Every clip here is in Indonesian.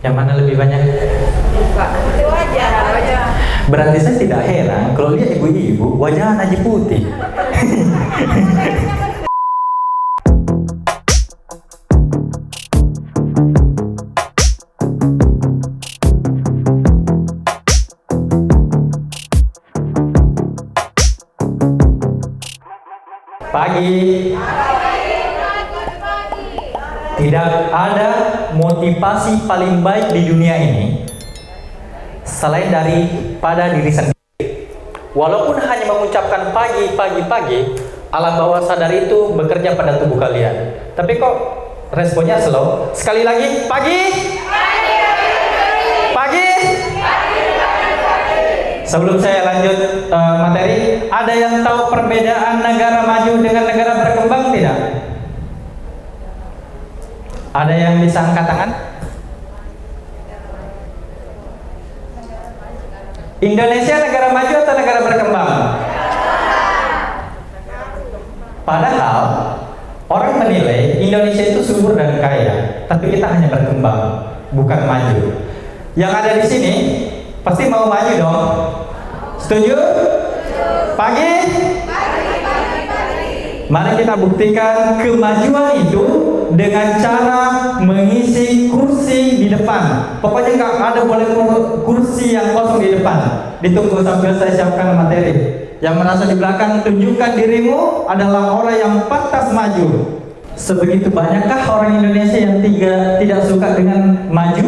Yang mana lebih banyak? Itu wajah. Berarti saya tidak heran kalau lihat ibu-ibu wajah aja putih. Pagi. Tidak ada motivasi paling baik di dunia ini selain daripada diri sendiri. Walaupun hanya mengucapkan pagi, alam bawah sadar itu bekerja pada tubuh kalian. Tapi kok responnya slow? Sekali lagi, pagi. Sebelum saya lanjut materi, ada yang tahu perbedaan negara maju dengan negara berkembang tidak? Ada yang bisa angkat tangan? Indonesia negara maju atau negara berkembang? Padahal orang menilai Indonesia itu subur dan kaya, tapi kita hanya berkembang, bukan maju. Yang ada di sini pasti mau maju dong. Setuju? Pagi? Mari kita buktikan kemajuan itu dengan cara mengisi kursi di depan. Pokoknya nggak ada boleh kursi yang kosong di depan. Ditunggu sambil saya siapkan materi. Yang merasa di belakang, tunjukkan dirimu adalah orang yang pantas maju. Sebegitu banyakkah orang Indonesia yang tidak suka dengan maju?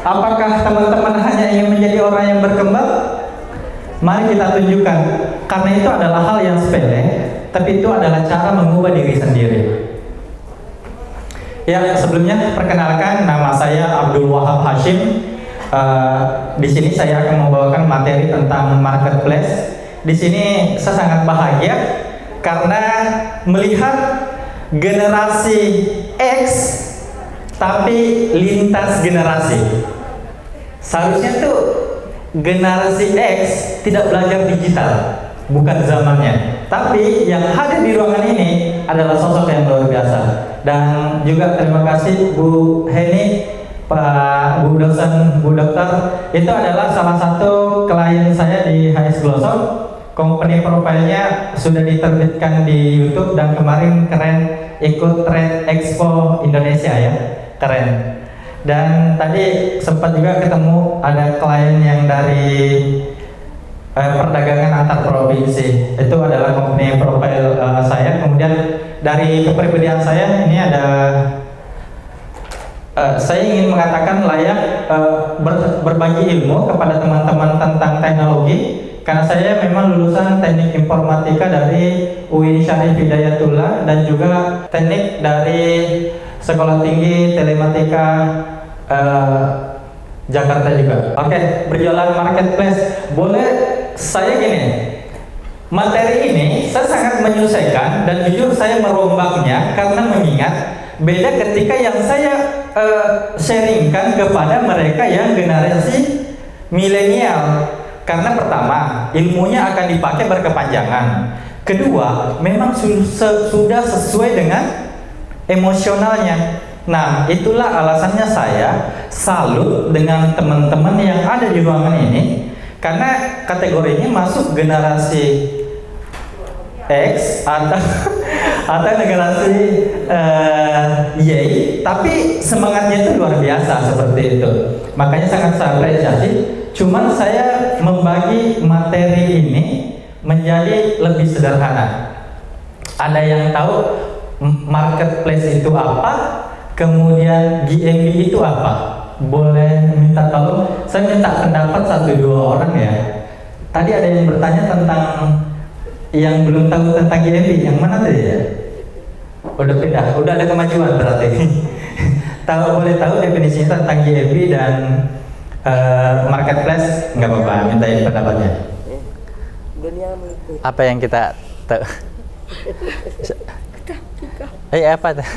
Apakah teman-teman hanya ingin menjadi orang yang berkembang? Mari kita tunjukkan. Karena itu adalah hal yang sepele, tapi itu adalah cara mengubah diri sendiri. Ya, sebelumnya perkenalkan, nama saya Abdul Wahab Hashim. Di sini saya akan membawakan materi tentang marketplace. Di sini saya sangat bahagia karena melihat generasi X tapi lintas generasi. Seharusnya tuh generasi X tidak belajar digital, bukan zamannya. Tapi yang hadir di ruangan ini adalah sosok yang luar biasa. Dan juga terima kasih Bu Heni, Pak Bu dosen, Bu dokter. Itu adalah salah satu klien saya di HS Glosop. Company profilnya sudah diterbitkan di YouTube dan kemarin keren ikut Trade Expo Indonesia ya, keren. Dan tadi sempat juga ketemu ada klien yang dari perdagangan antar provinsi. Itu adalah company profile saya. Kemudian dari kepribadian saya ini ada saya ingin mengatakan layak berbagi ilmu kepada teman-teman tentang teknologi. Karena saya memang lulusan teknik informatika dari UIN Syarif Hidayatullah dan juga teknik dari Sekolah Tinggi Telematika Jakarta juga. Oke, berjualan marketplace. Boleh saya gini, materi ini saya sangat menyelesaikan dan jujur saya merombaknya karena mengingat beda ketika yang saya sharingkan kepada mereka yang generasi milenial. Karena pertama, ilmunya akan dipakai berkepanjangan. Kedua, memang sudah sesuai dengan emosionalnya. Nah, itulah alasannya saya salut dengan teman-teman yang ada di ruangan ini. Karena kategorinya masuk generasi X atau generasi Y, tapi semangatnya itu luar biasa seperti itu. Makanya sangat saya apresiasi. Cuman saya membagi materi ini menjadi lebih sederhana. Ada yang tahu marketplace itu apa, kemudian GMB itu apa? Boleh minta tolong? Saya minta pendapat 1-2 orang ya. Tadi ada yang bertanya tentang yang belum tahu tentang GMB, yang mana tadi ya? Udah pindah, udah ada kemajuan berarti. Boleh tahu definisinya tentang GMB dan marketplace? Nggak apa-apa, mintain pendapatnya. Apa yang kita tahu? Apa tuh?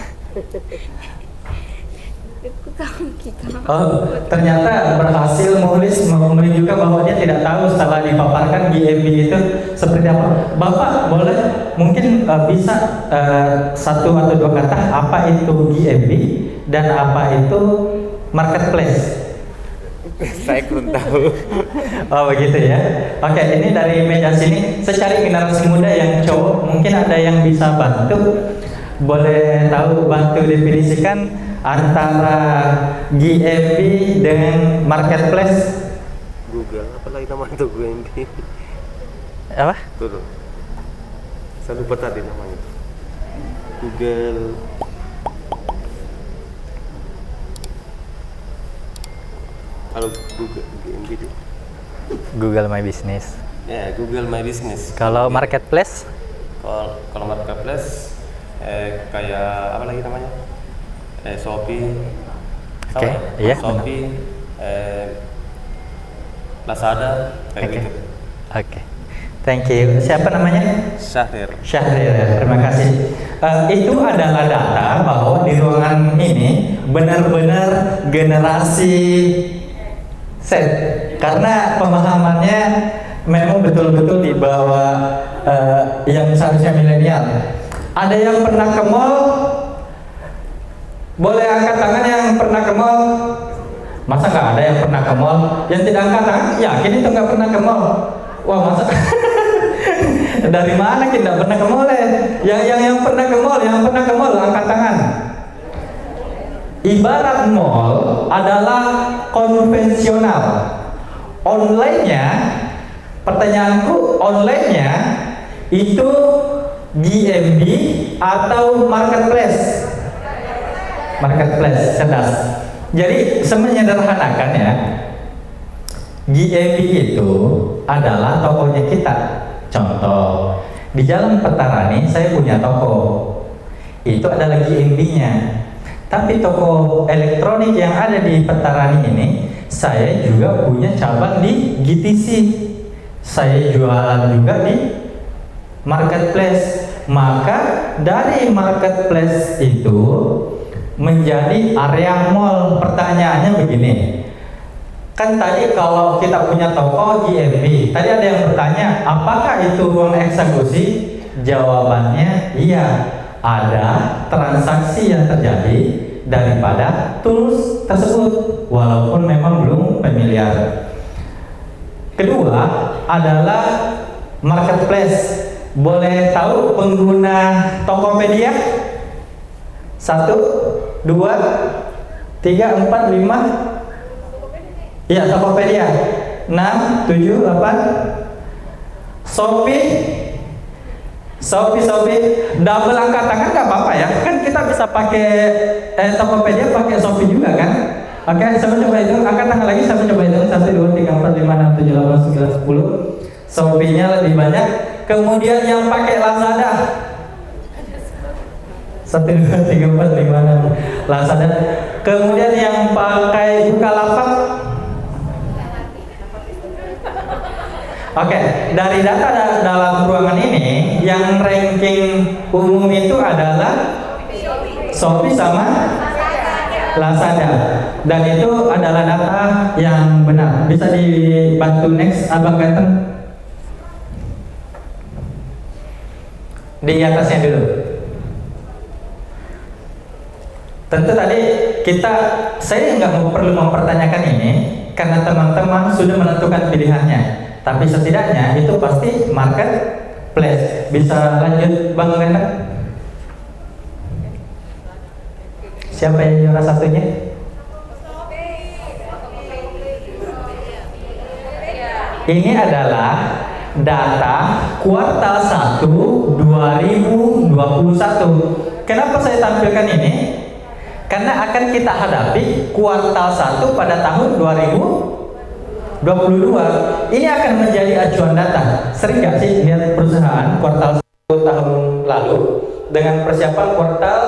Oh, ternyata berhasil Muhlis menunjukkan bahwa dia tidak tahu setelah dipaparkan GMB itu seperti apa. Bapak boleh mungkin bisa 1 atau 2 kata apa itu GMB dan apa itu marketplace? Saya kurang tahu. Oh begitu ya. Oke, ini dari meja sini. Saya cari generasi muda yang cowok. Mungkin ada yang bisa bantu. Boleh tahu bantu definisikan antara GMB dengan marketplace? Google, apa lagi namanya tuh GMB? Apa? Tuh. Saya lupa tadi namanya. Google. Kalau Google GMB itu? Google My Business. Ya, Google My Business. Kalau marketplace? Kalau marketplace kayak apa lagi namanya? Shopee. Oke, iya. Shopee, Lazada, kayak Oke. gitu. Oke. Thank you. Siapa namanya? Syahrir. Syahrir, ya. Terima kasih. Itu adalah data bahwa di ruangan ini benar-benar generasi Z, karena pemahamannya memang betul-betul di bawah yang seharusnya milenial. Ada yang pernah ke mall? Boleh angkat tangan yang pernah ke mall? Masa nggak ada yang pernah ke mall? Yang tidak angkat tangan, yakin itu nggak pernah ke mall? Wah, masa dari mana kita pernah ke mall ya? Yang pernah ke mall, yang pernah ke mall angkat tangan. Ibarat mall adalah konvensional. Online-nya, pertanyaanku, online-nya itu GMB atau marketplace? Marketplace, cerdas. Jadi semenyederhanakan ya, GMB itu adalah tokonya kita. Contoh, di Jalan Petarani saya punya toko, itu adalah GMB-nya. Tapi toko elektronik yang ada di Petarani ini, saya juga punya cabang di GTC. Saya jualan juga di marketplace. Maka dari marketplace itu menjadi area mall. Pertanyaannya begini, kan tadi kalau kita punya toko GMB, tadi ada yang bertanya apakah itu ruang eksekusi? Jawabannya iya, ada transaksi yang terjadi daripada tools tersebut walaupun memang belum familiar. Kedua adalah marketplace. Boleh tahu pengguna Tokopedia? 1, 2, 3, 4, 5. Iya, Tokopedia. 6, 7, 8. Shopee. Double angkat tangan nggak apa-apa ya. Kan kita bisa pakai Tokopedia, pakai Shopee juga kan. Oke, saya coba hitung. Angkat tangan lagi, saya coba hitung. 1, 2, 3, 4, 5, 6, 7, 8, 9, 10. Shopee-nya lebih banyak. Kemudian yang pakai Lazada. 1, 2, 3, 4, 5, 6. Lazada. Kemudian yang pakai Bukalapak. Oke, dari data dalam ruangan ini, yang ranking umum itu adalah Shopee sama Lazada. Dan itu adalah data yang benar. Bisa dibantu next, Abang Ganteng? Di atasnya dulu. Tentu tadi saya nggak perlu mempertanyakan ini karena teman-teman sudah menentukan pilihannya. Tapi setidaknya itu pasti marketplace. Bisa lanjut Bang Ganteng? Siapa yang juara satunya? Ini adalah data kuartal 1 2021. Kenapa saya tampilkan ini? Karena akan kita hadapi kuartal 1 pada tahun 2022. Ini akan menjadi acuan data. Sering nggak sih lihat perusahaan kuartal 1 tahun lalu dengan persiapan kuartal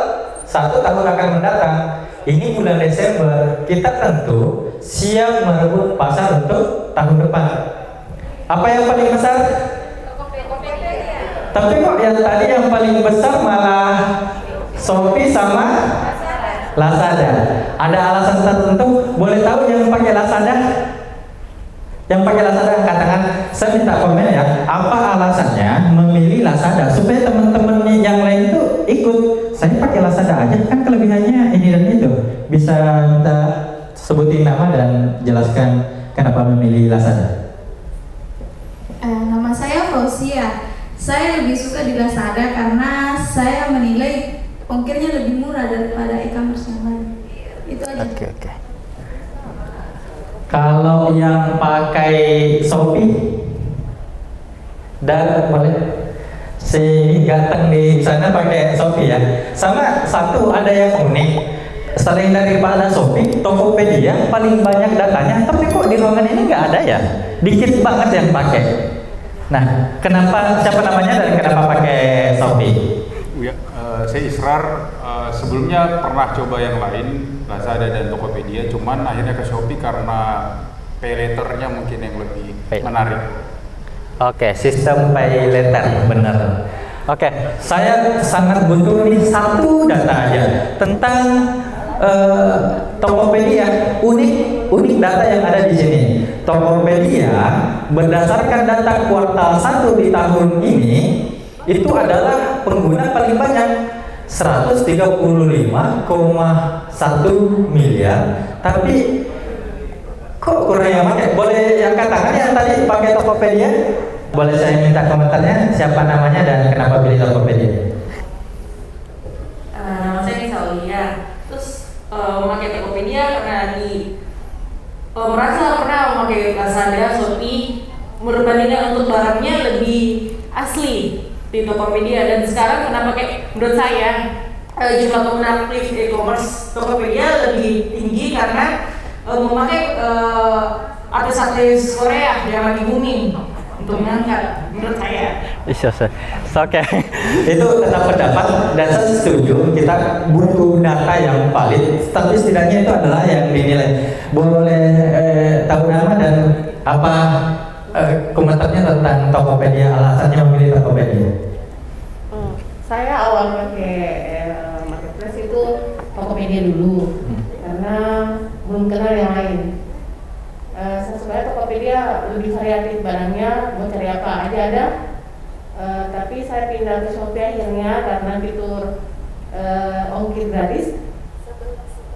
1 tahun akan mendatang? Ini bulan Desember, kita tentu siap merebut pasar untuk tahun depan. Apa yang paling besar? Tapi kok yang tadi yang paling besar malah Shopee sama Lazada. Ada alasan tertentu? Boleh tahu yang pakai Lazada? Yang pakai Lazada angkat tangan. Saya minta komen ya. Apa alasannya memilih Lazada supaya teman-teman yang lain itu ikut? Saya pakai Lazada aja, kan kelebihannya ini dan itu. Bisa minta sebutin nama dan jelaskan kenapa memilih Lazada. Nama saya Fausia. Saya lebih suka di Lazada karena saya menilai ongkirnya lebih murah daripada e-commerce yang lain. Itu aja. Oke. Kalau yang pakai Shopee, dan boleh si ganteng di sana pakai Shopee ya. Sama satu ada yang unik. Selain daripada Shopee, Tokopedia paling banyak datanya, tapi kok di ruangan ini nggak ada ya? Dikit banget yang pakai. Nah, kenapa, siapa namanya dan kenapa pakai Shopee? Ya, saya Israr, sebelumnya pernah coba yang lain, Lazada dan Tokopedia, cuman akhirnya ke Shopee karena pay later-nya mungkin yang lebih menarik. Oke, sistem pay later, benar. Oke, saya sangat butuh nih satu data aja tentang Tokopedia. Unik data yang ada di sini. Tokopedia berdasarkan data kuartal 1 di tahun ini itu adalah pengguna paling banyak 135,1 miliar, tapi kok kurang yang pakai? Boleh yang katakan yang tadi pakai Tokopedia? Boleh saya minta komentarnya siapa namanya dan kenapa pilih Tokopedia? Nama saya Nisa Aulia. Terus memakai Tokopedia karena merasa pernah memakai Lazada, Shopee, berbandingnya untuk barangnya lebih asli di Tokopedia, dan sekarang kenapa menurut saya jumlah pengguna aktif e-commerce Tokopedia lebih tinggi karena memakai artis-artis Korea yang lagi booming untuk mengangkat, menurut saya. Oke. Itu tetap pendapat dan saya setuju, kita butuh data yang valid, tapi setidaknya itu adalah yang dinilai. Boleh tahu nama dan apa komentarnya tentang Tokopedia, alasannya memilih Tokopedia? Saya awal pakai marketplace itu Tokopedia dulu karena belum kenal yang lain. Sebenarnya Tokopedia lebih variatif barangnya, mau cari apa aja ada. Tapi saya pindah ke Shopee akhirnya karena fitur ongkir gratis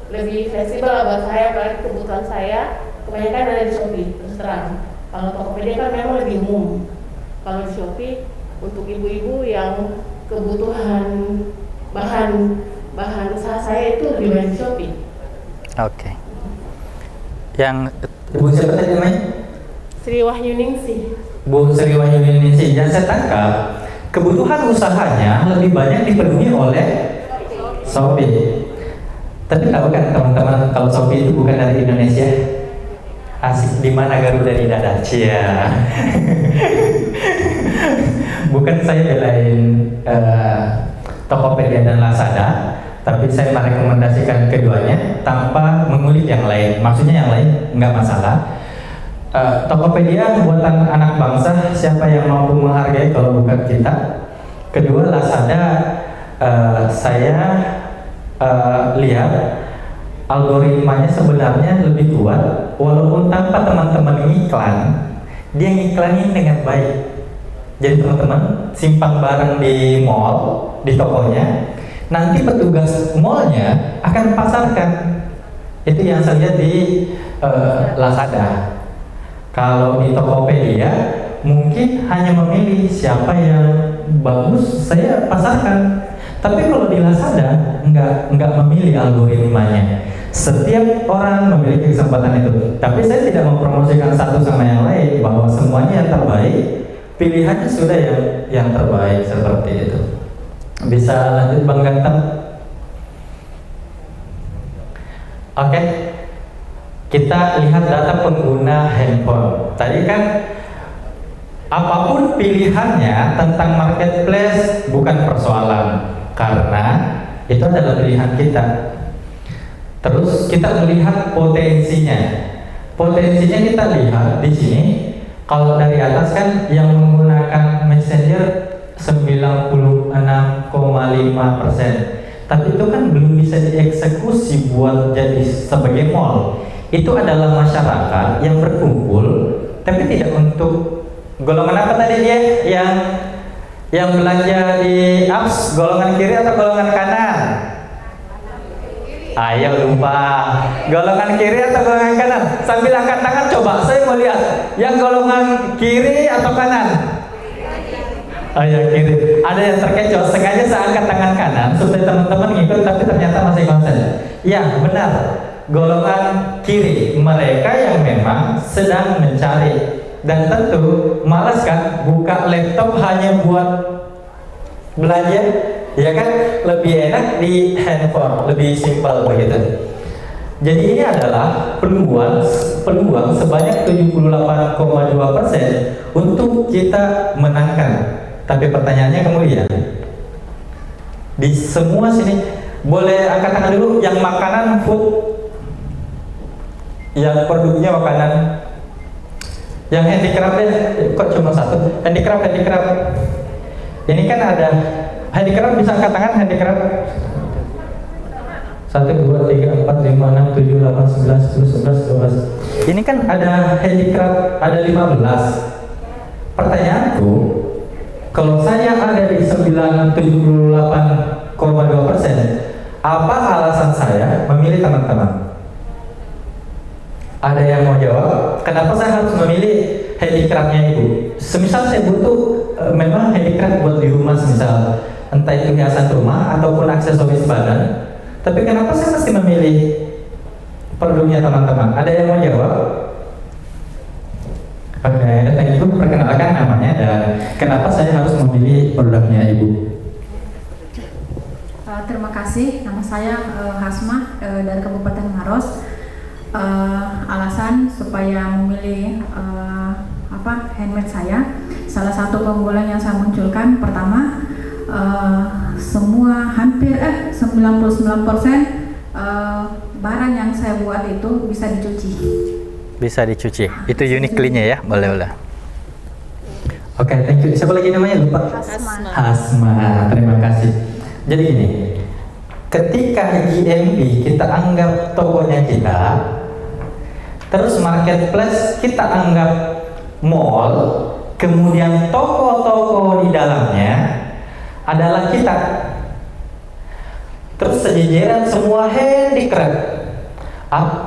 lebih fleksibel lah buat saya, apalagi kebutuhan saya kebanyakan ada di Shopee, terus terang. Kalau Tokopedia kan memang lebih umum. Kalau di Shopee untuk ibu-ibu yang kebutuhan bahan usaha saya itu lebih banyak di Shopee. Oke. Yang Ibu siapa tadi namanya? Sri Wahyuningsih. Bu Sri Wahyuningsih, yang saya tangkap kebutuhan usahanya lebih banyak dipenuhi oleh Shopee. Tapi tahu kan teman-teman kalau Shopee itu bukan dari Indonesia? Asik, di mana Garuda di dada? Cia. Bukan saya belain Tokopedia dan Lazada, tapi saya merekomendasikan keduanya tanpa mengulik yang lain. Maksudnya yang lain nggak masalah. Tokopedia buatan anak bangsa, siapa yang mampu menghargai kalau bukan kita. Kedua, Lazada, saya lihat algoritmanya sebenarnya lebih kuat, walaupun tanpa teman-teman ngiklan, dia ngiklanin dengan baik. Jadi teman-teman simpang barang di mall, di tokonya, nanti petugas mallnya akan pasarkan. Itu yang saya lihat di Lazada. Kalau di Tokopedia mungkin hanya memilih siapa yang bagus saya pasarkan. Tapi kalau di Lazada nggak memilih algoritmanya. Setiap orang memiliki kesempatan itu. Tapi saya tidak mempromosikan satu sama yang lain, bahwa semuanya yang terbaik, pilihannya sudah yang terbaik seperti itu. Bisa lanjut Bang Ganteng? Oke. Kita lihat data pengguna handphone. Tadi kan apapun pilihannya tentang marketplace bukan persoalan, karena itu adalah pilihan kita. Terus kita melihat potensinya. Potensinya kita lihat di sini. Kalau dari atas kan yang menggunakan Messenger 96,5%. Tapi itu kan belum bisa dieksekusi buat jadi sebagai mall. Itu adalah masyarakat yang berkumpul, tapi tidak untuk golongan apa tadi dia? Yang belanja di apps golongan kiri atau golongan kanan? Ayo lupa. Golongan kiri atau golongan kanan? Sambil angkat tangan coba, saya mau lihat. Yang golongan kiri atau kanan? Ayo kiri. Ada yang terkecoh, sengaja saya angkat tangan kanan supaya teman-teman ngikut, tapi ternyata masih konsen. Ya benar, golongan kiri. Mereka yang memang sedang mencari. Dan tentu malas kan buka laptop hanya buat belajar, ya kan? Lebih enak di handphone, lebih simpel begitu. Jadi ini adalah peluang sebanyak 78,2% untuk kita menangkan. Tapi pertanyaannya kemudian di semua sini, boleh angkat tangan dulu yang makanan food, yang produknya makanan. Yang handicraft kok cuma satu? Handicraft. Ini kan ada handicraft, bisa angkat tangan handicraft. 1, 2, 3, 4, 5, 6, 7, 8, 9, 10, 11, 12. Ini kan ada handicraft, ada 15. Pertanyaanku, kalau saya ada di 78,2%, apa alasan saya memilih teman-teman? Ada yang mau jawab? Kenapa saya harus memilih handicraftnya Ibu? Semisal saya butuh memang handicraft buat di rumah, semisal entah itu hiasan rumah ataupun aksesoris badan. Tapi kenapa saya mesti memilih produknya teman-teman? Ada yang mau jawab? Oke, thank you. Perkenalkan namanya dan kenapa saya harus memilih produknya Ibu? Terima kasih. Nama saya Hasmah dari Kabupaten Maros. Alasan supaya memilih handmade saya, salah satu keunggulan yang saya munculkan pertama, semua hampir 99% barang yang saya buat itu bisa dicuci. Bisa dicuci. Itu uniquely-nya ya, boleh. Oke, thank you. Siapa lagi namanya? Lupa. Hasma. Terima kasih. Jadi gini, ketika GMB kita anggap tokonya kita, terus marketplace kita anggap mall, kemudian toko-toko di dalamnya adalah kita. Terus sejajaran semua handicraft.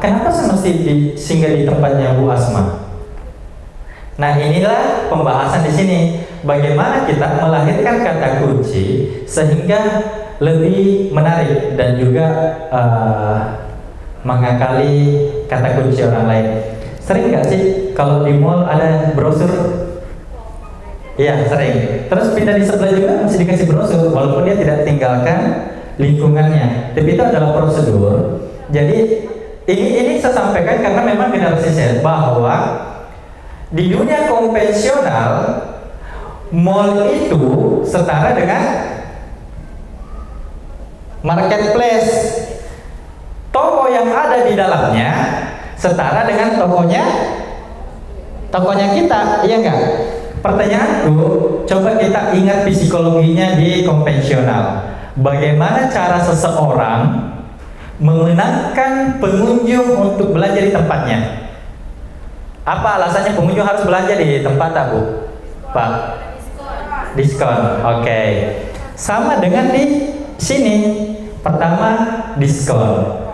Kenapa saya mesti singgah di tempatnya Bu Asma? Nah, inilah pembahasan di sini. Bagaimana kita melahirkan kata kunci sehingga lebih menarik dan juga mengakali kata kunci orang lain. Sering nggak sih kalau di mall ada brosur? Iya, sering. Terus pindah di sebelah juga masih dikasih brosur, walaupun dia tidak tinggalkan lingkungannya. Tapi itu adalah prosedur. Jadi ini saya sampaikan karena memang generasi saya bahwa di dunia konvensional mall itu setara dengan marketplace. Toko yang ada di dalamnya setara dengan tokonya kita, iya enggak? Pertanyaanku, coba kita ingat psikologinya di konvensional. Bagaimana cara seseorang memenangkan pengunjung untuk belanja di tempatnya? Apa alasannya pengunjung harus belanja di tempat Bu? Pak? Diskon. Oke. Sama dengan di sini. Pertama, diskon.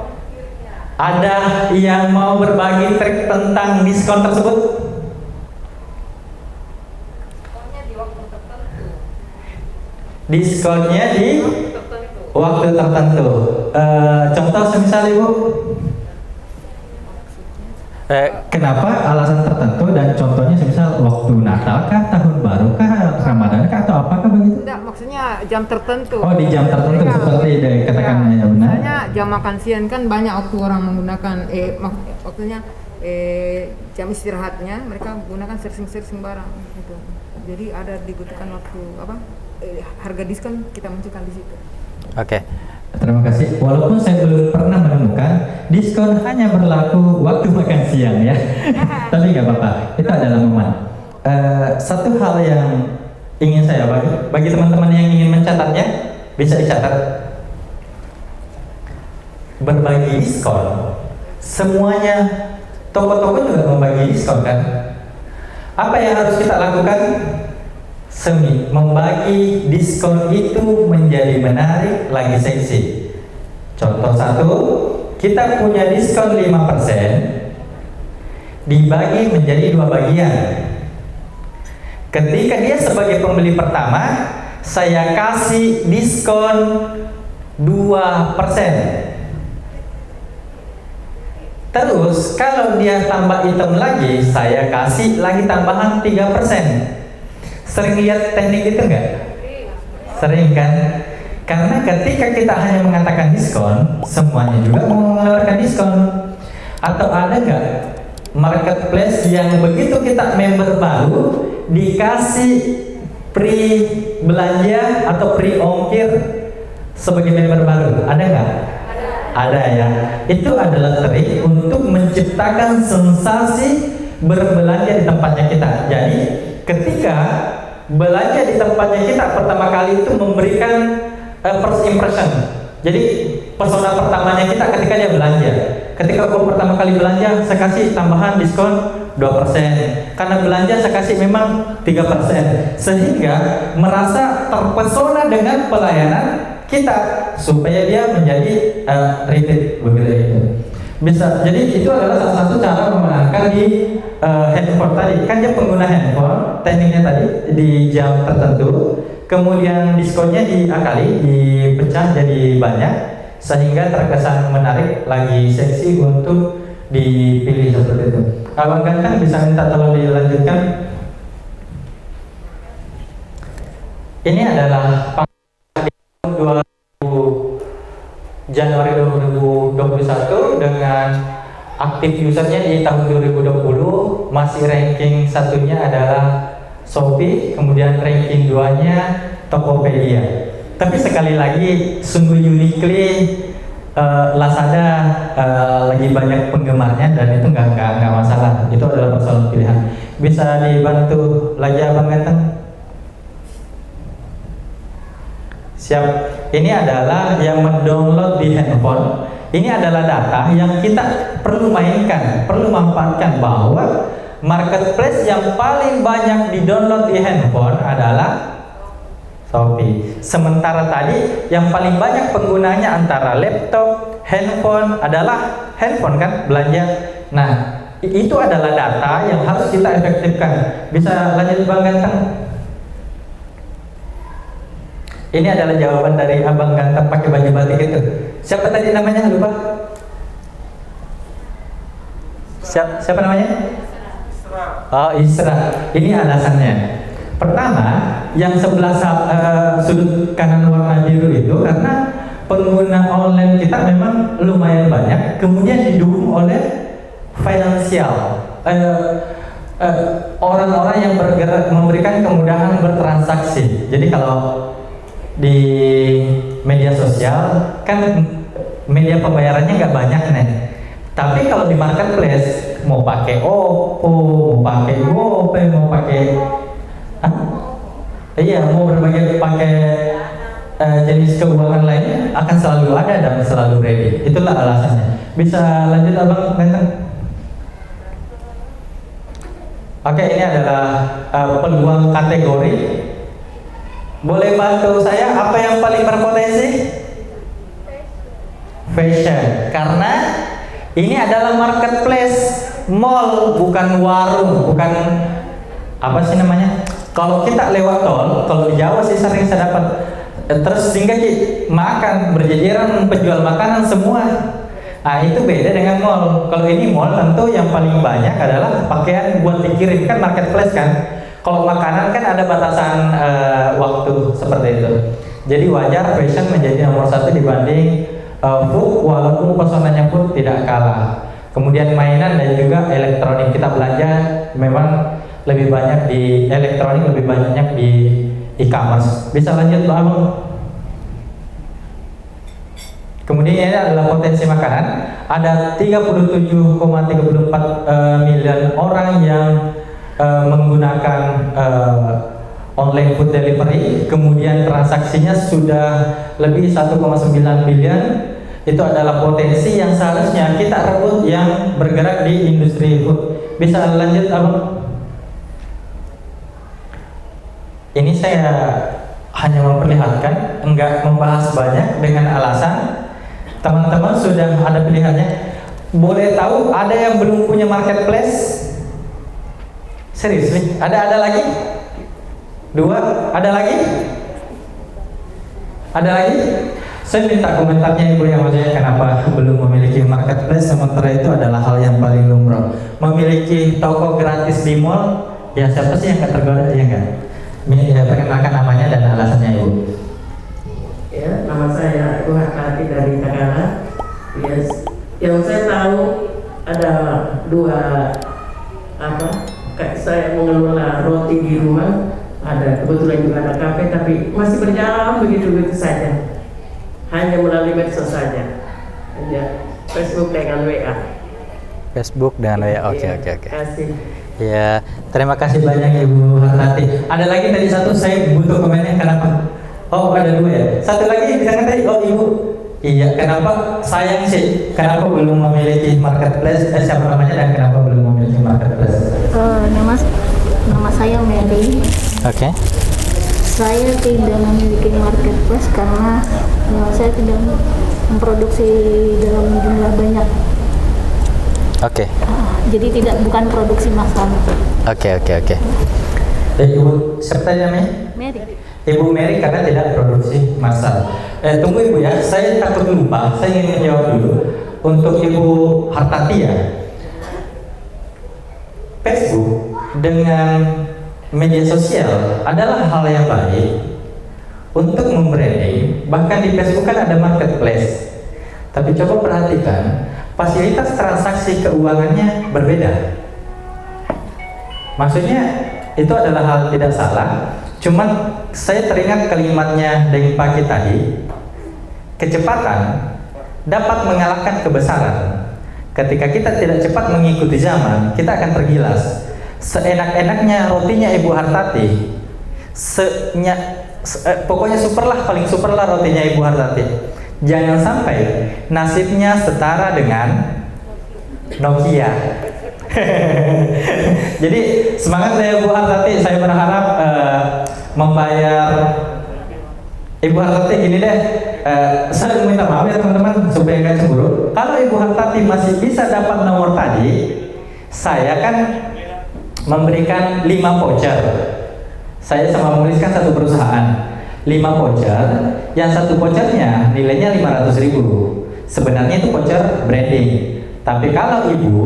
Ada yang mau berbagi trik tentang diskon tersebut? Diskonnya di waktu tertentu. Contoh semisal Ibu. Kenapa alasan tertentu dan contohnya semisal waktu Natal kah, tahun baru kah, Ramadan kah, atau apakah begitu? Tidak, maksudnya jam tertentu. Oh, di jam tertentu Ya, seperti dikatakan ya, benar. Misalnya jam makan siang kan banyak waktu orang menggunakan waktunya jam istirahatnya mereka menggunakan searching barang gitu. Jadi ada dibutuhkan waktu harga diskon kita munculkan di situ. Oke. Terima kasih. Walaupun saya belum pernah menemukan diskon hanya berlaku waktu makan siang ya, tapi nggak apa-apa. Itu adalah momen. Satu hal yang ingin saya bagi teman-teman yang ingin mencatatnya, bisa dicatat. Berbagi diskon, semuanya toko-toko juga membagi diskon kan? Apa yang harus kita lakukan? Membagi diskon itu menjadi menarik lagi seksi. Contoh satu, kita punya diskon 5%, dibagi menjadi 2 bagian. Ketika dia sebagai pembeli pertama, saya kasih diskon 2%. Terus kalau dia tambah item lagi, saya kasih lagi tambahan 3%. Sering lihat teknik itu enggak? Sering kan? Karena ketika kita hanya mengatakan diskon, semuanya juga mau mengeluarkan diskon. Atau ada nggak marketplace yang begitu kita member baru dikasih free belanja atau free ongkir sebagai member baru? Ada nggak? Ada ya. Itu adalah trik untuk menciptakan sensasi berbelanja di tempatnya kita. Jadi ketika belanja di tempatnya kita pertama kali itu memberikan first impression. Jadi persona pertamanya kita ketika dia belanja. Ketika aku pertama kali belanja, saya kasih tambahan diskon 2%. Karena belanja saya kasih memang 3%. Sehingga merasa terpesona dengan pelayanan kita supaya dia menjadi repeat begitu itu. Bisa. Jadi itu adalah salah satu cara memenangkan di handphone tadi. Kan dia pengguna handphone, tekniknya tadi di jam tertentu. Kemudian diskonnya diakali, dipecah jadi banyak sehingga terkesan menarik, lagi seksi untuk dipilih seperti itu. Abang Ganteng bisa minta tolong dilanjutkan. Ini adalah Januari 2021 dengan aktif usernya di tahun 2020 masih ranking satunya adalah Shopee, kemudian ranking 2-nya Tokopedia. Tapi sekali lagi sungguh uniquely Lazada lagi banyak penggemarnya dan itu nggak masalah. Itu adalah persoalan pilihan. Bisa dibantu lagi Abang Ganteng? Siap. Ini adalah yang mendownload di handphone. Ini adalah data yang kita perlu mainkan, perlu manfaatkan bahwa marketplace yang paling banyak di-download di handphone adalah Shopee. Sementara tadi yang paling banyak penggunanya antara laptop, handphone adalah handphone kan belanja. Nah, itu adalah data yang harus kita efektifkan. Bisa lanjut Bang Ganteng? Ini adalah jawaban dari Abang Ganteng pakai baju batik itu. Siapa tadi namanya? Lupa. Siapa namanya? Oh, Isra. Ini alasannya. Pertama, yang sebelah sudut kanan warna biru itu karena pengguna online kita memang lumayan banyak. Kemudian didukung oleh finansial. Orang-orang yang bergerak memberikan kemudahan bertransaksi. Jadi kalau di media sosial kan media pembayarannya nggak banyak nih. Tapi kalau di marketplace mau pakai Oppo, mau pakai GoPay, mau pakai mau berbagai pakai jenis keuangan lainnya akan selalu ada dan selalu ready. Itulah alasannya. Bisa lanjut Abang Ganteng? Oke, ini adalah peluang kategori. Boleh bantu saya apa yang paling berpotensi? Fashion. Karena ini adalah marketplace, mall, bukan warung, bukan apa sih namanya? Kalau kita lewat tol, kalau di Jawa sih sering saya dapat terus sehingga makan berjejeran penjual makanan semua. Nah, itu beda dengan mall. Kalau ini mall tentu yang paling banyak adalah pakaian buat dikirim, kan marketplace kan. Kalau makanan kan ada batasan waktu seperti itu. Jadi wajar fashion menjadi nomor 1 dibanding food, walaupun pesonanya pun tidak kalah. Kemudian mainan dan juga elektronik, kita belanja memang lebih banyak di elektronik, lebih banyak di e-commerce. Bisa lanjut Pak Abang? Kemudian ini adalah potensi makanan. Ada 37,34 miliar orang yang menggunakan online food delivery, kemudian transaksinya sudah lebih 1,9 bilion. Itu adalah potensi yang seharusnya kita rebut yang bergerak di industri food. Bisa lanjut Abang? Ini saya hanya memperlihatkan, enggak membahas banyak dengan alasan Teman-teman sudah ada pilihannya. Boleh tahu ada yang belum punya marketplace? Serius nih? Ada lagi? 2? Ada lagi? Ada lagi? Saya minta komentarnya Ibu yang maksudnya kenapa belum memiliki marketplace, sementara itu adalah hal yang paling lumrah. Memiliki toko gratis di mall, ya siapa sih yang nggak tergoda, ya enggak? Ya, perkenalkan namanya dan alasannya Ibu. Ya, nama saya Ibu Hakati dari Tagala. Yes. Yang saya tahu ada 2 kayak saya mengelola roti di rumah, ada kebetulan juga ada kafe, tapi masih berjalan begitu saja, hanya melalui medsos saja, hanya Facebook dengan WA. Facebook dan WA, oke. Terima kasih. Ya, terima kasih banyak Ibu Hartati. Ada lagi tadi satu, saya butuh komennya kenapa? Oh, ada 2 ya. Satu lagi bisa tadi, oh Ibu. Iya, kenapa sayang sih? Kenapa belum memiliki marketplace? Siapa namanya dan kenapa belum memiliki marketplace? Nama saya Mary. Oke. Saya tidak memiliki marketplace karena saya tidak memproduksi dalam jumlah banyak. Oke. Jadi bukan produksi massal. Oke. Ibu, siapa namanya? Mary. Ibu Mary karena tidak produksi massal. Tunggu Ibu ya, saya takut lupa. Saya ingin menjawab dulu untuk Ibu Hartati ya. Facebook dengan media sosial adalah hal yang baik untuk membranding. Bahkan di Facebook kan ada marketplace. Tapi coba perhatikan, fasilitas transaksi keuangannya berbeda. Maksudnya itu adalah hal tidak salah. Cuman saya teringat kalimatnya Deng Pagi tadi, kecepatan dapat mengalahkan kebesaran. Ketika kita tidak cepat mengikuti zaman, kita akan tergilas. Seenak-enaknya rotinya Ibu Hartati, pokoknya paling super lah rotinya Ibu Hartati. Jangan sampai nasibnya setara dengan Nokia. Jadi semangat ya Ibu Hartati. Saya berharap membayar Ibu Hartati gini deh. Saya minta maaf ya teman-teman supaya nggak cemburu. Kalau Ibu Hartati masih bisa dapat nomor tadi, saya kan memberikan 5 voucher. Saya sama menuliskan satu perusahaan 5 voucher, yang satu vouchernya nilainya 500.000. Sebenarnya itu voucher branding. Tapi kalau ibu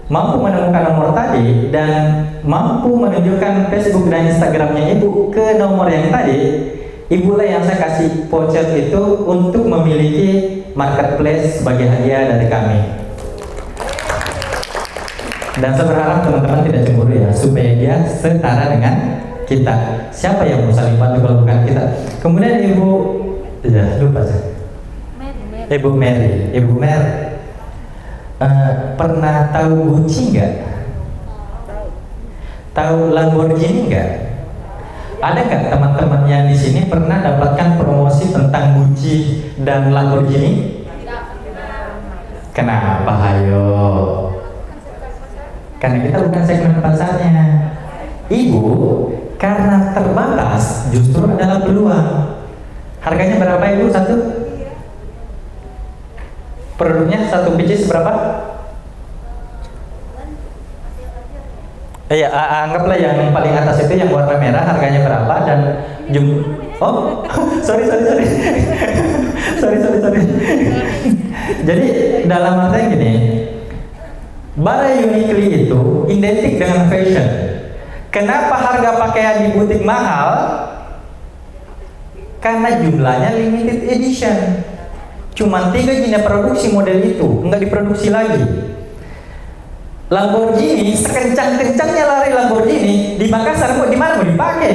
mampu menemukan nomor tadi dan mampu menunjukkan Facebook dan Instagramnya ibu ke nomor yang tadi, ibulah yang saya kasih voucher itu untuk memiliki marketplace sebagai hadiah dari kami. Dan saya berharap teman-teman tidak cemburu ya, supaya dia setara dengan kita. Siapa yang mau saling bantu kalau bukan kita? Kemudian Ibu, ya lupa saya. Ibu Mary, pernah tahu Gucci nggak? Tahu Lamborghini nggak? Ada nggak teman-teman yang di sini pernah dapatkan promosi tentang Gucci dan Lamborghini? Kenapa? Hayo. Karena kita bukan segmen pasarnya. Ibu, karena terbatas justru adalah peluang. Harganya berapa Ibu satu? Produknya satu pieces berapa? Iya, anggaplah yang paling atas itu yang warna merah harganya berapa dan oh, sorry. sorry. Jadi dalam artinya gini, Bara Uniqlo itu identik dengan fashion. Kenapa harga pakaian di butik mahal? Karena jumlahnya limited edition. Cuma 3 jenis produksi model itu, nggak diproduksi lagi. Lamborghini, sekencang-kencangnya lari Lamborghini di Makassar, di mana mau dipakai?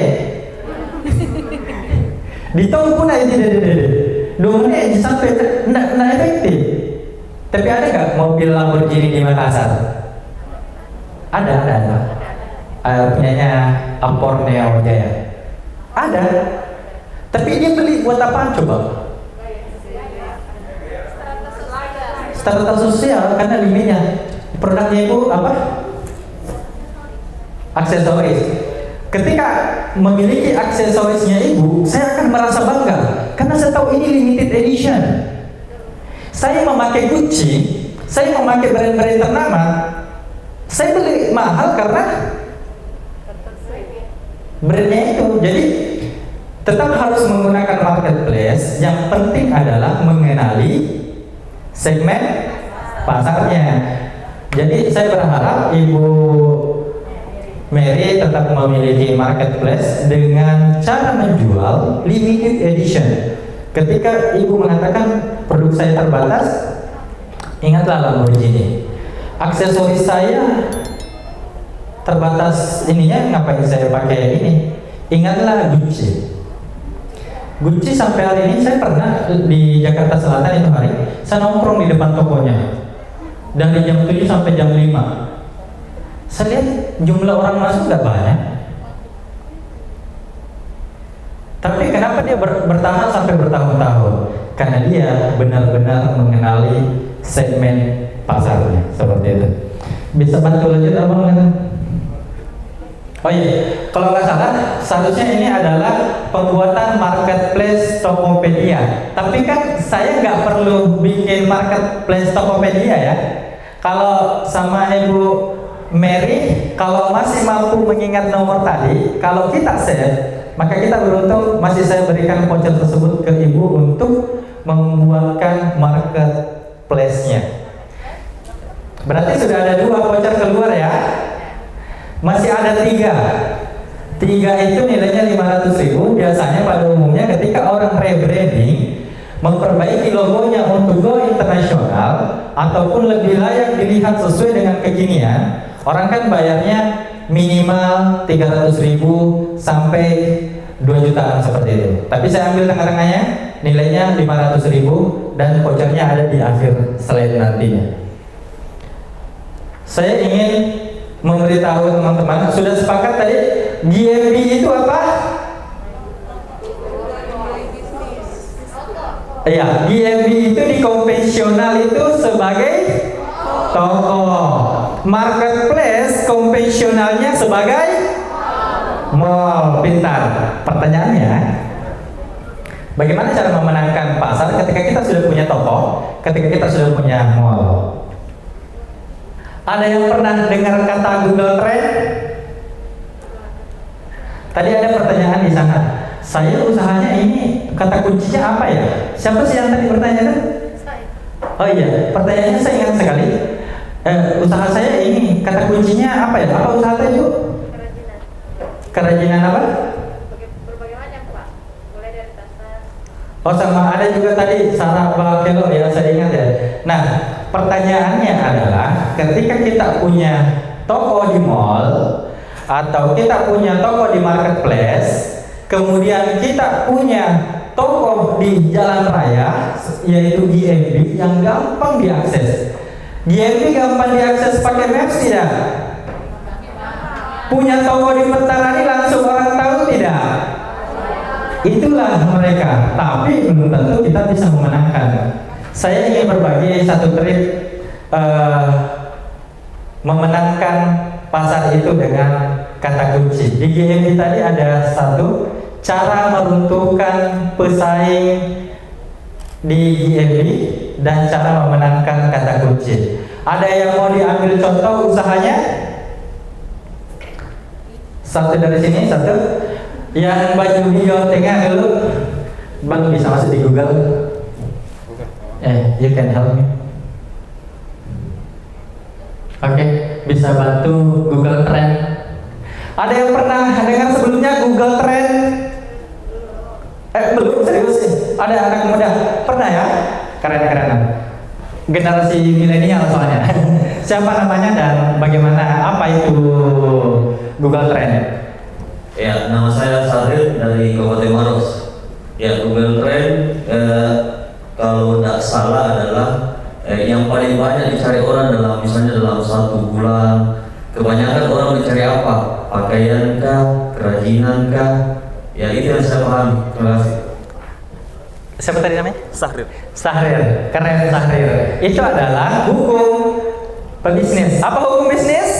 Di tol pun aja domanya sampai nggak efektif. Tapi ada nggak mobil Lamborghini di Makassar? Ada. Punyanya Ampor Neo Jaya. Ada. Tapi dia beli buat apaan coba? Strata sosial, karena limitnya. Produknya itu apa? Aksesoris. ketika memiliki aksesorisnya ibu, saya akan merasa bangga karena saya tahu ini limited edition. Saya memakai Gucci, saya memakai brand-brand ternama, saya beli mahal karena brandnya itu. Jadi tetap harus menggunakan marketplace. Yang penting adalah mengenali segmen pasarnya. Jadi saya berharap Ibu Mary tetap memiliki marketplace dengan cara menjual limited edition. Ketika Ibu mengatakan produk saya terbatas, ingatlah Lamborghini. Aksesoris saya terbatas ininya, ngapain saya pakai ini? Ingatlah Gucci. Gucci sampai hari ini saya pernah di Jakarta Selatan itu hari, saya nongkrong di depan tokonya dari jam 7 sampai jam 5. Saya lihat jumlah orang masuk nggak banyak. Tapi kenapa dia bertahan sampai bertahun-tahun? Karena dia benar-benar mengenali segmen pasarnya, seperti itu. Bisa bantu lanjut abang kan? Oh iya, kalau nggak salah, seharusnya ini adalah pembuatan marketplace Tokopedia. Tapi kan saya nggak perlu bikin marketplace Tokopedia ya. Kalau sama Ibu Mary, kalau masih mampu mengingat nomor tadi, kalau kita save, maka kita beruntung masih saya berikan voucher tersebut ke Ibu untuk membuatkan marketplace-nya. Berarti sudah ada 2 voucher keluar ya. Masih ada 3 itu nilainya 500.000. Biasanya pada umumnya ketika orang rebranding, memperbaiki logonya untuk go internasional ataupun lebih layak dilihat sesuai dengan kekinian, orang kan bayarnya minimal 300.000 sampai 2 jutaan seperti itu. Tapi saya ambil tengah-tengahnya, nilainya 500.000 dan vouchernya ada di akhir slide nantinya. Saya ingin memberitahu teman-teman, sudah sepakat tadi GMB itu apa? Ya, GMB itu di konvensional itu sebagai toko, marketplace konvensionalnya sebagai mall. Pintar. Pertanyaannya, bagaimana cara memenangkan pasar ketika kita sudah punya toko, ketika kita sudah punya mall? Ada yang pernah dengar kata Google Trend? Tadi ada pertanyaan di sana. Saya usahanya ini, kata kuncinya apa ya? Siapa sih yang tadi bertanya itu? Oh iya, pertanyaannya saya ingat sekali. Usaha saya ini, kata kuncinya apa ya? Apa usaha itu? Kerajinan apa? Berbagai macam Pak, mulai dari tas. Oh sama ada juga tadi saraf bakelo ya, saya ingat ya. Nah pertanyaannya adalah ketika kita punya toko di mall atau kita punya toko di marketplace, kemudian kita punya toko di jalan raya yaitu GMB yang gampang diakses. GMB gampang diakses pakai Maps tidak? Punya toko di Petarani langsung orang tahu tidak? Itulah mereka, tapi belum tentu kita bisa memenangkan. Saya ingin berbagi satu trik memenangkan pasar itu dengan kata kunci. Di GMB tadi ada satu cara meruntuhkan pesaing di GMB dan cara memenangkan kata kunci. Ada yang mau diambil contoh usahanya? Satu dari sini, satu. Yang baju hijau tengah dulu, Bang bisa masuk di Google. You can help me. Oke, bisa bantu Google Trend. Ada yang pernah dengar sebelumnya Google Trend? Belum, serius sih. Ada anak muda pernah ya? Keren-kerenan. Generasi milenial soalnya. Siapa namanya dan bagaimana, apa itu Google Trend? Ya, nama saya Sahrir dari Kabupaten Maros. Ya, Google Trend kalau tidak salah adalah yang paling banyak dicari orang dalam misalnya dalam 1 bulan. Kebanyakan orang mencari apa? Pakaian kah? Kerajinan kah? Ya itu yang saya pahami. Terima kasih. Siapa tadi namanya? Sahrir. Sahrir, keren Sahrir. Itu adalah hukum pebisnis. Apa hukum bisnis?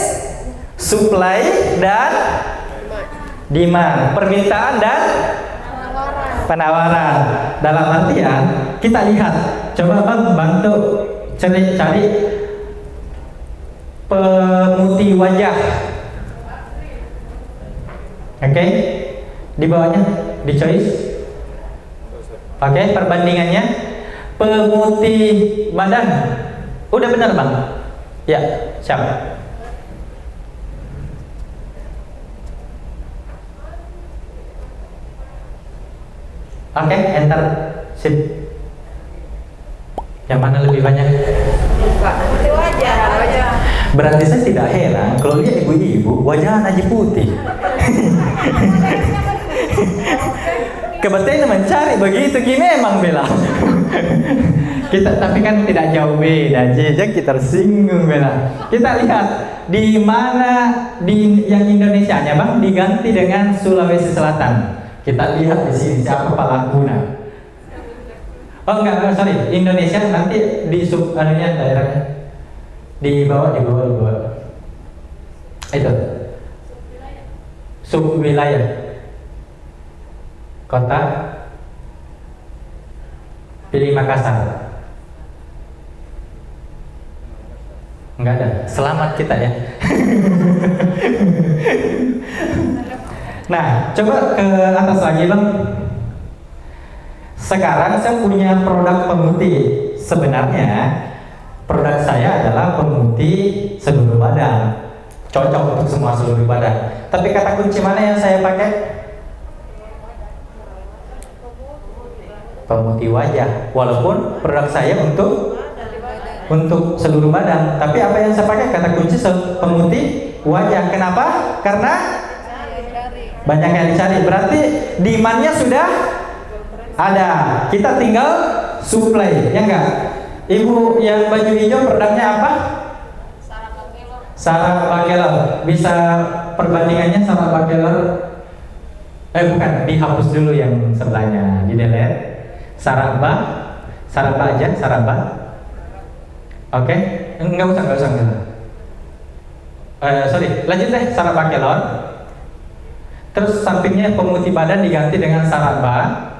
Supply dan Demand, permintaan dan penawaran. Dalam artian kita lihat, coba Bang bantu cari pemutih wajah. Oke, di bawahnya di choice. Oke, perbandingannya pemutih badan. Udah benar Bang? Ya, siap. Oke, enter. Sip. Yang mana lebih banyak? Putih wajah. Berarti saya tidak heran kalau lihat ibu-ibu wajah aja putih. Kebetulan mencari begitu gini emang Bella. Kita tapi kan tidak jauh beda, jejak kita tersinggung Bella. Kita lihat di mana di yang Indonesianya Bang diganti dengan Sulawesi Selatan. Kita lihat di sini siapa pelakunya. Oh enggak, sorry, Indonesia nanti di sub anunya daerahnya di bawah. Itu sub wilayah kota, pilih Makassar. Enggak ada, selamat kita ya. Nah, coba ke atas lagi Bang. Sekarang saya punya produk pemutih. Sebenarnya produk saya adalah pemutih seluruh badan, cocok untuk semua seluruh badan. Tapi kata kunci mana yang saya pakai? Pemutih wajah. Walaupun produk saya untuk seluruh badan, tapi apa yang saya pakai kata kunci pemutih wajah. Kenapa? Karena banyak yang dicari. Berarti demand-nya sudah ada. Kita tinggal supply, ya enggak? Ibu yang baju hijau produknya apa? Sarah Bakelor. Bisa perbandingannya Sarah Bakelor? Bukan, dihapus dulu yang sebelahnya, di delete. Saraba aja, Saraba. Oke, enggak usah. Sorry, lanjut deh, Sarah Bakelor. Terus sampingnya pemutih badan diganti dengan Saraba.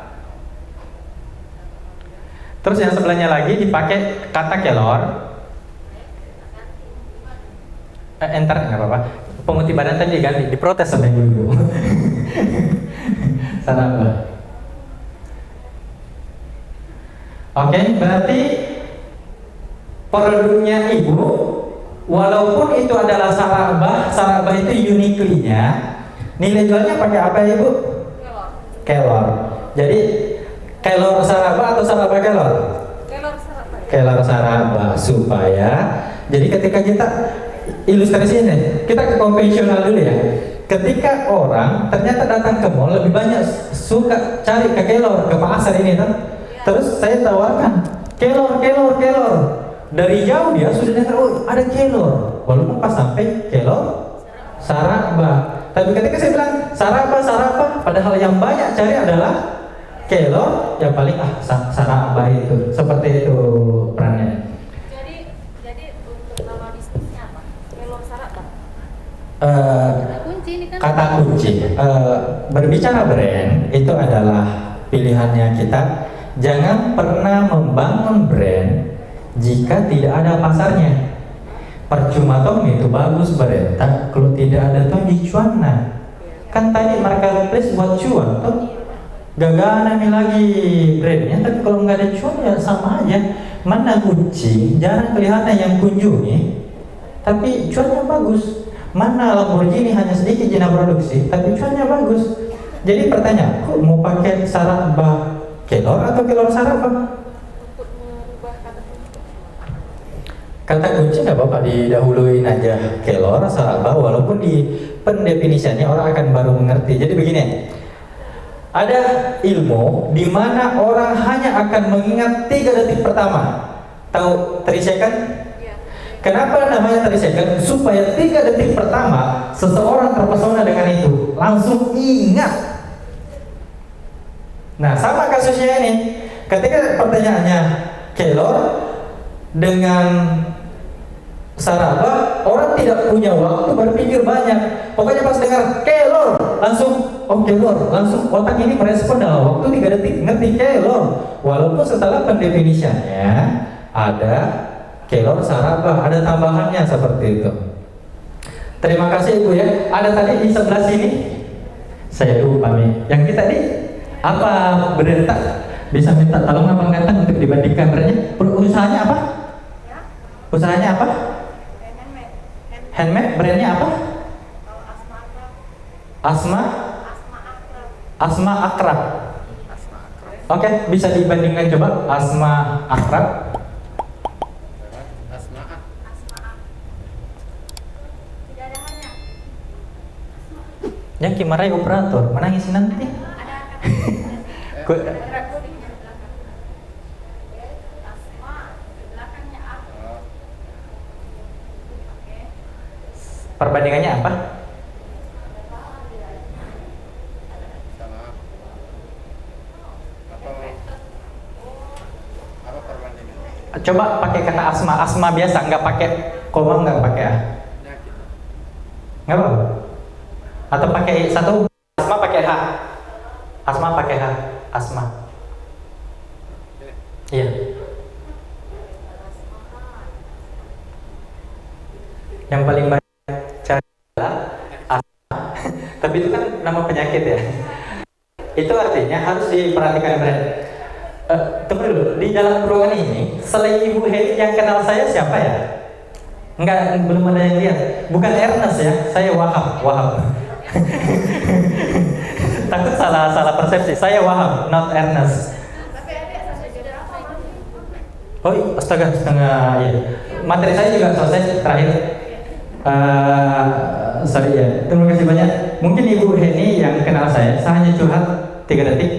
Terus yang sebelahnya lagi dipakai kata kelor. Enter nggak apa-apa. Pemutih badan tadi diganti, diprotes sama ibu. Saraba. Oke, berarti produknya ibu, walaupun itu adalah Saraba itu uniquely-nya. Nilai jualnya pakai apa ya Ibu? Kelor. Jadi kelor Saraba atau Saraba kelor? Kelor Saraba supaya jadi ketika kita ilustrasi ini, kita ke konvensional dulu ya. Ketika orang ternyata datang ke mall lebih banyak suka cari ke kelor, ke pasar ini kan. Terus saya tawarkan kelor. Dari jauh dia sudah dengar, oh ada kelor. Walaupun pas sampai kelor Saraba. Tapi ketika saya bilang Saraba, padahal yang banyak cari adalah kelor, yang paling Saraba itu. Seperti itu perannya. Jadi untuk nama bisnisnya apa? Kelor Saraba. Kata kunci berbicara brand itu adalah pilihannya kita. Jangan pernah membangun brand jika tidak ada pasarnya. Percuma toh itu bagus brand, kalau tidak ada toh cuan. Kan tadi marketplace buat cuan toh gaganan lagi brandnya, tapi kalau nggak ada cuan ya sama aja. Mana Gucci jarang kelihatan yang kunjungi, tapi cuannya bagus. Mana Lamborghini hanya sedikit jena produksi, tapi cuannya bagus. Jadi pertanyaan, kok mau pakai Saraba kelor atau kelor Saraba? Kata kunci nggak apa-apa didahuluin aja kelor Saraba, walaupun di pendefinisiannya orang akan baru mengerti. Jadi begini, ada ilmu di mana orang hanya akan mengingat 3 detik pertama. Tahu 3 second? Kenapa namanya 3 second? Supaya 3 detik pertama seseorang terpesona dengan itu, langsung ingat. Nah sama kasusnya ini, ketika pertanyaannya kelor dengan Saraba, orang tidak punya waktu berpikir banyak. Pokoknya pas dengar kelor, langsung kelor, langsung otak ini merespon dalam waktu 3 detik, ngerti kelor. Walaupun setelah pendefinisiannya ada kelor saraba, ada tambahannya seperti itu. Terima kasih Ibu ya. Ada tadi di sebelah sini, saya lupa nih. Yang kita tadi apa berentak? Bisa minta tolong abang Ganteng untuk dibanding kameranya. Usahanya apa? Usahanya apa? Handmade, brandnya apa? Asma Akrab. Oke, bisa dibandingkan coba Asma Akrab. Yang kimarai operator, mana ngisi nanti? Perbandingannya apa? Coba pakai kata asma biasa, nggak pakai koma, nggak pakai a. Nggak apa? Atau pakai satu asma pakai h. Asma pakai h. Asma. Iya. Yang paling banyak tapi itu kan nama penyakit ya. Itu artinya harus diperhatikan brand. Tunggu dulu, di dalam ruangan ini selain Ibu Heli yang kenal saya siapa ya? Enggak, belum ada yang lihat. Bukan Ernest ya, saya Wahab. Takut salah persepsi. Saya Wahab, not Ernest. Oh, astaga, setengah ya. Materi saya juga selesai terakhir. Sorry ya, terima kasih banyak. Mungkin Ibu Heni yang kenal saya hanya curhat 3 detik.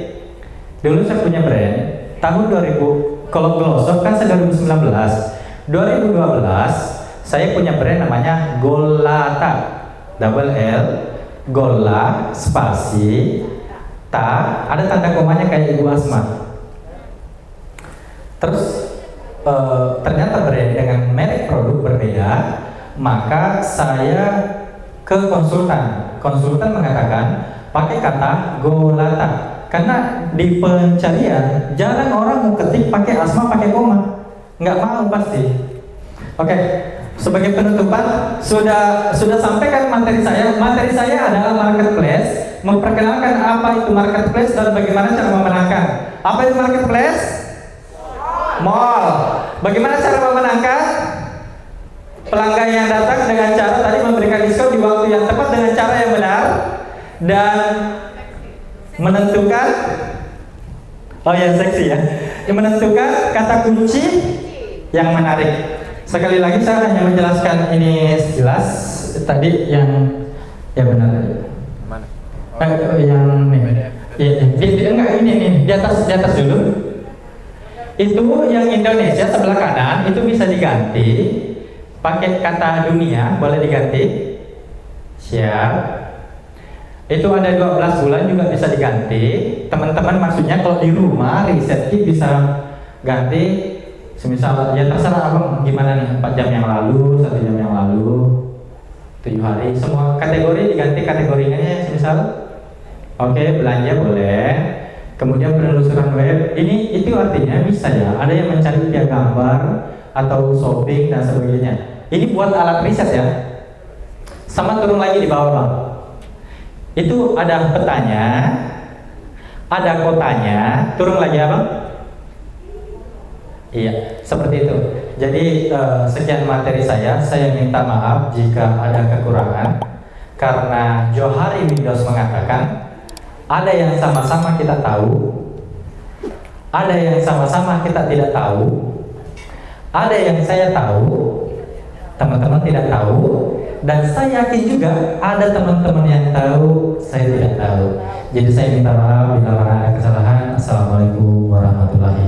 Dulu saya punya brand tahun 2000, kalau Glossop kan saya 2019. 2012 saya punya brand namanya Golata, double L, Gola, spasi, ta, ada tanda komanya kayak Ibu Asma. Terus ternyata brand dengan merek produk berbeda, maka saya ke konsultan mengatakan pakai kata Golata karena di pencarian jarang orang mau ketik pakai asma pakai koma, nggak mau pasti. Oke, sebagai penutupan sudah sampaikan materi saya adalah marketplace, memperkenalkan apa itu marketplace dan bagaimana cara memenangkan. Apa itu marketplace? Mall. Bagaimana cara memenangkan? Pelanggan yang datang dengan cara tadi memberikan diskon di waktu yang tepat dengan cara yang benar dan menentukan yang seksi ya, yang menentukan kata kunci yang menarik. Sekali lagi saya hanya menjelaskan ini jelas tadi yang benar. Mana? Yang enggak ini di atas dulu. Itu yang Indonesia sebelah kanan itu bisa diganti pakai kata dunia, boleh diganti. Siap. Itu ada 12 bulan juga bisa diganti. Teman-teman maksudnya kalau di rumah riset bisa ganti. Semisal ya terserah abang gimana nih, 4 jam yang lalu, 1 jam yang lalu, 7 hari, semua kategori diganti kategorinya ya semisal. Oke, belanja boleh. Kemudian penelusuran web, ini itu artinya bisa ya, ada yang mencari via gambar atau shopping dan sebagainya. Ini buat alat riset ya. Sama turun lagi di bawah bang. Itu ada petanya, ada kotanya, turun lagi abang. Iya, seperti itu. Jadi sekian materi saya minta maaf jika ada kekurangan karena Johari Windows mengatakan ada yang sama-sama kita tahu, ada yang sama-sama kita tidak tahu, ada yang saya tahu, teman-teman tidak tahu, dan saya yakin juga ada teman-teman yang tahu, saya tidak tahu. Jadi saya minta maaf bila mana ada kesalahan. Assalamualaikum warahmatullahi